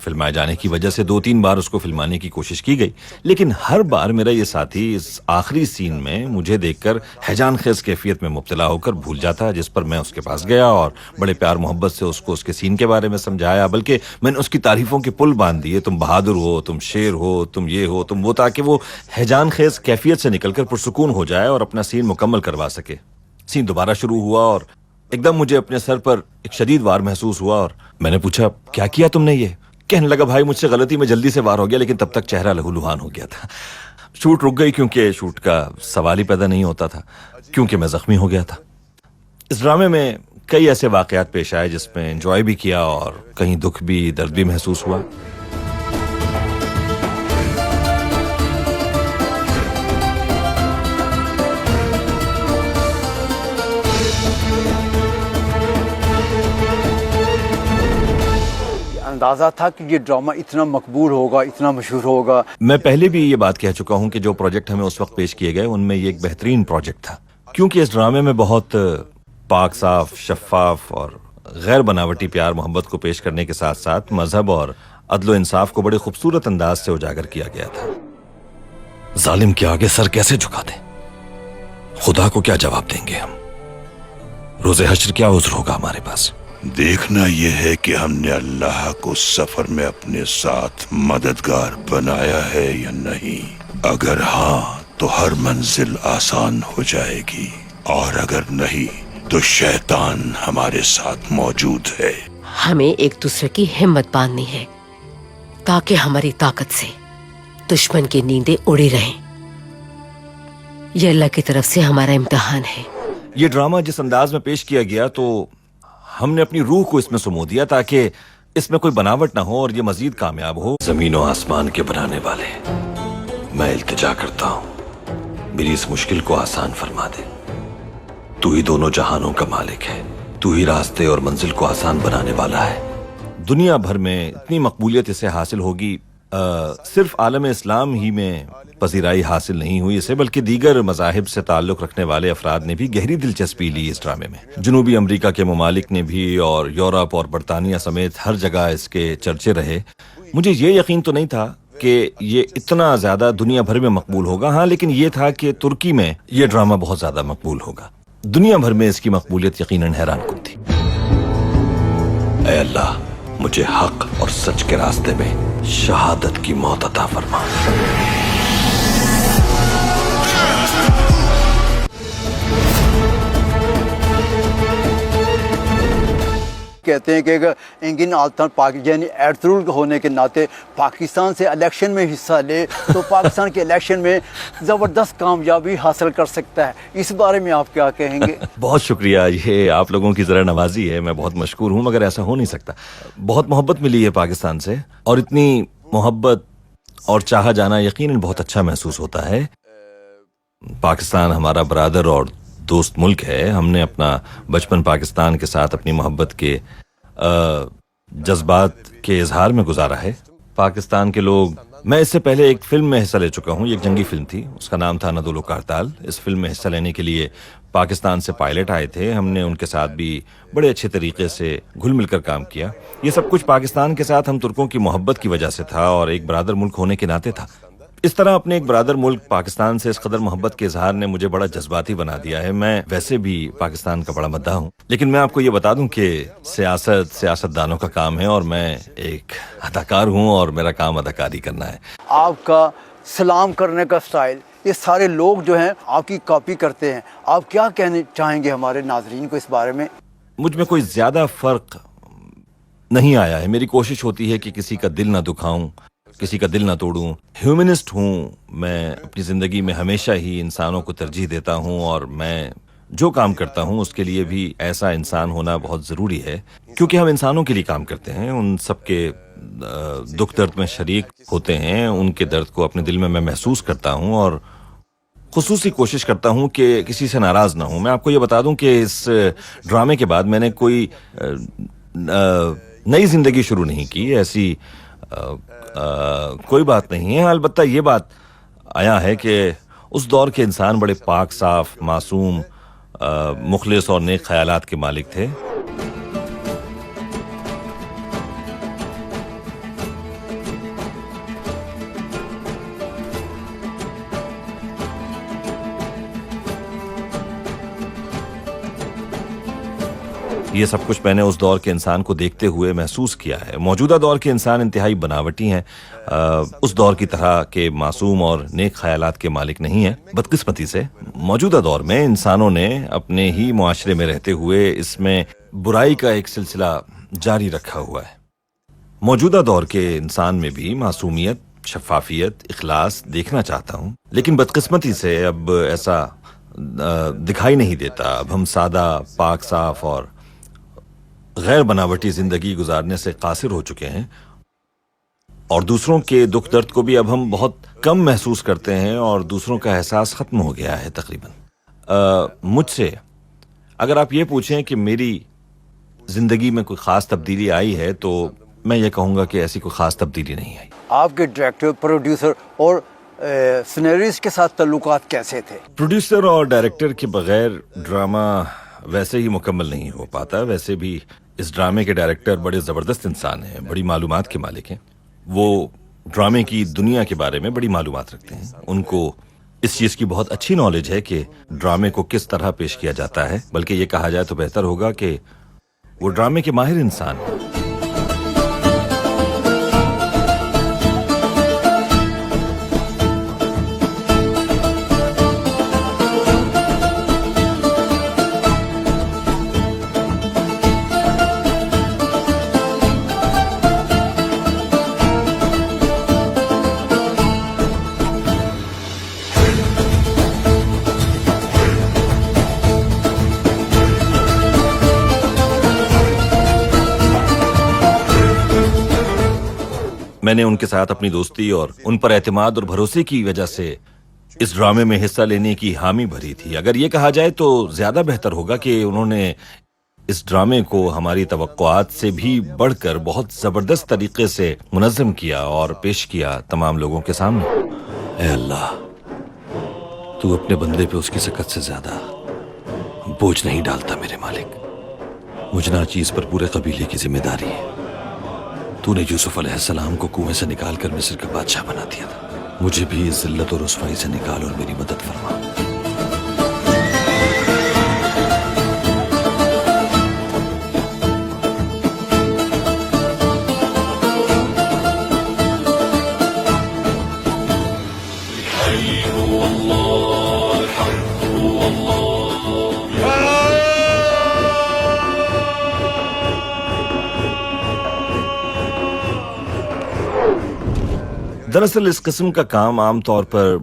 فلمائے جانے کی وجہ سے 2-3 بار اس کو فلمانے کی کوشش کی گئی، لیکن ہر بار میرا یہ ساتھی اس آخری سین میں مجھے دیکھ کر ہیجان خیز کیفیت میں مبتلا ہو کر بھول جاتا، جس پر میں اس کے پاس گیا اور بڑے پیار محبت سے اس کو اس کے سین کے بارے میں سمجھایا، بلکہ میں نے اس کی تعریفوں کے پل باندھ دیے، تم بہادر ہو، تم شیر ہو، تم یہ ہو، تم وہ، تاکہ وہ ہیجان خیز کیفیت سے نکل کر پرسکون ہو جائے اور اپنا سین مکمل کروا سکے۔ سین دوبارہ شروع ہوا اور ایک دم مجھے اپنے سر پر ایک شدید وار محسوس ہوا، اور میں نے پوچھا کیا کیا تم نے؟ یہ کہنے لگا بھائی مجھ سے غلطی میں جلدی سے وار ہو گیا، لیکن تب تک چہرہ لہو لہان ہو گیا تھا۔ شوٹ رک گئی کیونکہ شوٹ کا سوال ہی پیدا نہیں ہوتا تھا، کیونکہ میں زخمی ہو گیا تھا۔ اس ڈرامے میں کئی ایسے واقعات پیش آئے جس میں انجوائے بھی کیا اور کہیں دکھ بھی، درد بھی محسوس ہوا۔ اندازہ تھا کہ یہ ڈرامہ اتنا مقبول ہوگا، اتنا مشہور ہوگا؟ میں پہلے بھی یہ بات کہہ چکا ہوں کہ جو پروجیکٹ ہمیں اس وقت پیش کیے گئے ان میں یہ ایک بہترین پروجیکٹ تھا، کیونکہ اس ڈرامے میں بہت پاک صاف، شفاف اور غیر بناوٹی پیار محبت کو پیش کرنے کے ساتھ ساتھ مذہب اور عدل و انصاف کو بڑے خوبصورت انداز سے اجاگر کیا گیا تھا۔ ظالم کے آگے سر کیسے جھکا دیں؟ خدا کو کیا جواب دیں گے ہم؟ روز حشر کیا عذر ہوگا ہمارے پاس؟ دیکھنا یہ ہے کہ ہم نے اللہ کو سفر میں اپنے ساتھ مددگار بنایا ہے یا نہیں۔ اگر ہاں تو ہر منزل آسان ہو جائے گی، اور اگر نہیں تو شیطان ہمارے ساتھ موجود ہے۔ ہمیں ایک دوسرے کی ہمت باندھنی ہے تاکہ ہماری طاقت سے دشمن کی نیندیں اڑی رہیں۔ یہ اللہ کی طرف سے ہمارا امتحان ہے۔ یہ ڈرامہ جس انداز میں پیش کیا گیا تو ہم نے اپنی روح کو اس میں سمو دیا تاکہ اس میں کوئی بناوٹ نہ ہو اور یہ مزید کامیاب ہو۔ زمین و آسمان کے بنانے والے، میں التجا کرتا ہوں میری اس مشکل کو آسان فرما دے۔ تو ہی دونوں جہانوں کا مالک ہے، تو ہی راستے اور منزل کو آسان بنانے والا ہے۔ دنیا بھر میں اتنی مقبولیت اسے حاصل ہوگی، صرف عالم اسلام ہی میں پذیرائی حاصل نہیں ہوئی اسے، بلکہ دیگر مذاہب سے تعلق رکھنے والے افراد نے بھی گہری دلچسپی لی اس ڈرامے میں۔ جنوبی امریکہ کے ممالک نے بھی اور یورپ اور برطانیہ سمیت ہر جگہ اس کے چرچے رہے۔ مجھے یہ یقین تو نہیں تھا کہ یہ اتنا زیادہ دنیا بھر میں مقبول ہوگا، ہاں لیکن یہ تھا کہ ترکی میں یہ ڈرامہ بہت زیادہ مقبول ہوگا۔ دنیا بھر میں اس کی مقبولیت یقیناً حیران کن تھی۔ اے اللہ، مجھے حق اور سچ کے راستے میں شہادت کی موت عطا فرما۔ کہتے ہیں کہ انگن آلتان یعنی ایرترول ہونے کے ناطے پاکستان سے الیکشن میں حصہ لے تو پاکستان کے الیکشن میں زبردست کامیابی حاصل کر سکتا ہے۔ اس بارے میں آپ کیا کہیں گے؟ بہت شکریہ، یہ آپ لوگوں کی ذرا نوازی ہے، میں بہت مشکور ہوں، مگر ایسا ہو نہیں سکتا۔ بہت محبت ملی ہے پاکستان سے، اور اتنی محبت اور چاہا جانا یقیناً بہت اچھا محسوس ہوتا ہے۔ پاکستان ہمارا برادر اور دوست ملک ہے۔ ہم نے اپنا بچپن پاکستان کے ساتھ اپنی محبت کے جذبات کے اظہار میں گزارا ہے۔ پاکستان کے لوگ، میں اس سے پہلے ایک فلم میں حصہ لے چکا ہوں، یہ ایک جنگی فلم تھی، اس کا نام تھا ندول و کارتال۔ اس فلم میں حصہ لینے کے لیے پاکستان سے پائلٹ آئے تھے، ہم نے ان کے ساتھ بھی بڑے اچھے طریقے سے گھل مل کر کام کیا۔ یہ سب کچھ پاکستان کے ساتھ ہم ترکوں کی محبت کی وجہ سے تھا اور ایک برادر ملک ہونے کے ناطے تھا۔ اس طرح اپنے ایک برادر ملک پاکستان سے اس قدر محبت کے اظہار نے مجھے بڑا جذباتی بنا دیا ہے۔ میں ویسے بھی پاکستان کا بڑا مداح ہوں، لیکن میں آپ کو یہ بتا دوں کہ سیاست دانوں کا کام ہے اور میں ایک اداکار ہوں اور میرا کام اداکاری کرنا ہے۔ آپ کا سلام کرنے کا سٹائل، یہ سارے لوگ جو ہیں آپ کی کاپی کرتے ہیں، آپ کیا کہنے چاہیں گے ہمارے ناظرین کو اس بارے میں؟ مجھ میں کوئی زیادہ فرق نہیں آیا ہے۔ میری کوشش ہوتی ہے کہ کسی کا دل نہ دکھاؤں، کسی کا دل نہ توڑوں۔ ہیومنسٹ ہوں میں، اپنی زندگی میں ہمیشہ ہی انسانوں کو ترجیح دیتا ہوں، اور میں جو کام کرتا ہوں اس کے لیے بھی ایسا انسان ہونا بہت ضروری ہے، کیونکہ ہم انسانوں کے لیے کام کرتے ہیں، ان سب کے دکھ درد میں شریک ہوتے ہیں، ان کے درد کو اپنے دل میں محسوس کرتا ہوں، اور خصوصی کوشش کرتا ہوں کہ کسی سے ناراض نہ ہوں۔ میں آپ کو یہ بتا دوں کہ اس ڈرامے کے بعد میں نے کوئی نئی زندگی شروع نہیں کی، ایسی کوئی بات نہیں ہے۔ البتہ یہ بات آیا ہے کہ اس دور کے انسان بڑے پاک صاف، معصوم، مخلص اور نیک خیالات کے مالک تھے۔ یہ سب کچھ میں نے اس دور کے انسان کو دیکھتے ہوئے محسوس کیا ہے. موجودہ دور کے انسان انتہائی بناوٹی ہیں, اس دور کی طرح کے معصوم اور نیک خیالات کے مالک نہیں ہیں. بدقسمتی سے موجودہ دور میں انسانوں نے اپنے ہی معاشرے میں رہتے ہوئے اس میں برائی کا ایک سلسلہ جاری رکھا ہوا ہے. موجودہ دور کے انسان میں بھی معصومیت, شفافیت, اخلاص دیکھنا چاہتا ہوں, لیکن بدقسمتی سے اب ایسا دکھائی نہیں دیتا. اب ہم سادہ, پاک صاف اور غیر بناوٹی زندگی گزارنے سے قاصر ہو چکے ہیں, اور دوسروں کے دکھ درد کو بھی اب ہم بہت کم محسوس کرتے ہیں, اور دوسروں کا احساس ختم ہو گیا ہے تقریباً. مجھ سے اگر آپ یہ پوچھیں کہ میری زندگی میں کوئی خاص تبدیلی آئی ہے, تو میں یہ کہوں گا کہ ایسی کوئی خاص تبدیلی نہیں آئی. آپ کے ڈائریکٹر, پروڈیوسر اور سینریسٹ کے ساتھ تعلقات کیسے تھے؟ پروڈیوسر اور ڈائریکٹر کے بغیر ڈرامہ ویسے ہی مکمل نہیں ہو پاتا. ویسے بھی اس ڈرامے کے ڈائریکٹر بڑے زبردست انسان ہیں, بڑی معلومات کے مالک ہیں. وہ ڈرامے کی دنیا کے بارے میں بڑی معلومات رکھتے ہیں. ان کو اس چیز کی بہت اچھی نالج ہے کہ ڈرامے کو کس طرح پیش کیا جاتا ہے, بلکہ یہ کہا جائے تو بہتر ہوگا کہ وہ ڈرامے کے ماہر انسان ہیں. میں نے ان کے ساتھ اپنی دوستی اور ان پر اعتماد اور بھروسے کی وجہ سے اس ڈرامے میں حصہ لینے کی حامی بھری تھی. اگر یہ کہا جائے تو زیادہ بہتر ہوگا کہ انہوں نے اس ڈرامے کو ہماری توقعات سے بھی بڑھ کر بہت زبردست طریقے سے منظم کیا اور پیش کیا تمام لوگوں کے سامنے. اے اللہ, تو اپنے بندے پہ اس کی سکت سے زیادہ بوجھ نہیں ڈالتا میرے مالک. مجھ ناچیز پر پورے قبیلے کی ذمہ داری ہے. تو نے یوسف علیہ السلام کو کنویں سے نکال کر مصر کا بادشاہ بنا دیا تھا. مجھے بھی اس ذلت اور رسوائی سے نکال اور میری مدد فرما. دراصل اس قسم کا کام عام طور پر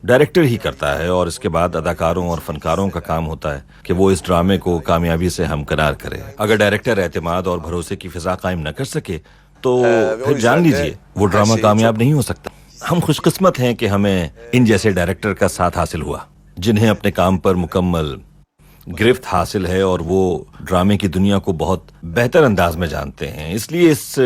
ڈائریکٹر ہی کرتا ہے, اور اس کے بعد اداکاروں اور فنکاروں کا کام ہوتا ہے کہ وہ اس ڈرامے کو کامیابی سے ہمکنار کرے. اگر ڈائریکٹر اعتماد اور بھروسے کی فضا قائم نہ کر سکے تو پھر جان لیجئے وہ ڈرامہ کامیاب نہیں ہو سکتا. ہم خوش قسمت ہیں کہ ہمیں ان جیسے ڈائریکٹر کا ساتھ حاصل ہوا جنہیں اپنے کام پر مکمل گرفت حاصل ہے, اور وہ ڈرامے کی دنیا کو بہت بہتر انداز میں جانتے ہیں. اس لیے اس